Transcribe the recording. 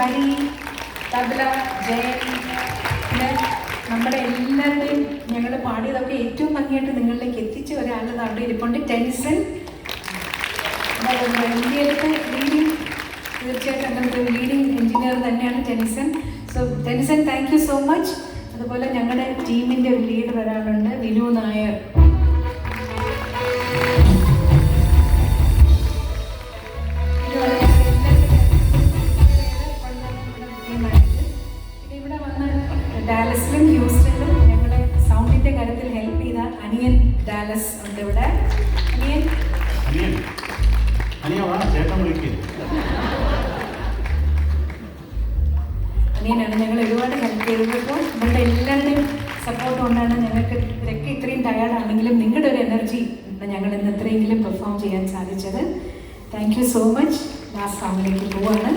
ഹരി, തബല, ജയൻ, പിന്നെ നമ്മുടെ എല്ലാവരുടെയും ഞങ്ങൾ പാടിയതൊക്കെ ഏറ്റവും ഭംഗിയായിട്ട് നിങ്ങളിലേക്ക് എത്തിച്ച ഒരാൾ അവിടെ ഇരിപ്പുണ്ട്, ടെൻസൺ. ഇന്ത്യയിലത്തെ ലീഡിങ്, തീർച്ചയായിട്ടും അങ്ങനത്തെ ഒരു ലീഡിങ് എഞ്ചിനീയർ തന്നെയാണ് ടെൻസൺ. So ടെൻസൺ, thank you so much. അതുപോലെ ഞങ്ങളുടെ ടീമിൻ്റെ ഒരു ലീഡർ ഒരാളുണ്ട്, വിനു നായർ. ഇവിടെ വന്ന് ഡാലസിലും ഹ്യൂസ്റ്റണിലും ഞങ്ങളെ സൗണ്ടിൻ്റെ കാര്യത്തിൽ ഹെൽപ്പ് ചെയ്ത അനിയൻ ഡാലസ് ഉണ്ട് ഇവിടെ. അനിയനാണ് ഞങ്ങൾ ഒരുപാട് ഹെൽപ്പ് ചെയ്തപ്പോൾ നിങ്ങളുടെ എല്ലാവരുടെയും സപ്പോർട്ട് കൊണ്ടാണ് ഞങ്ങൾക്ക് ഇവരൊക്കെ ഇത്രയും ടയേർഡാണെങ്കിലും നിങ്ങളുടെ ഒരു എനർജി ഞങ്ങൾ ഇന്ന് എത്രയെങ്കിലും പെർഫോം ചെയ്യാൻ സാധിച്ചത്. Thank you so much. Last സൗണ്ടിലേക്ക് പോവാണ്.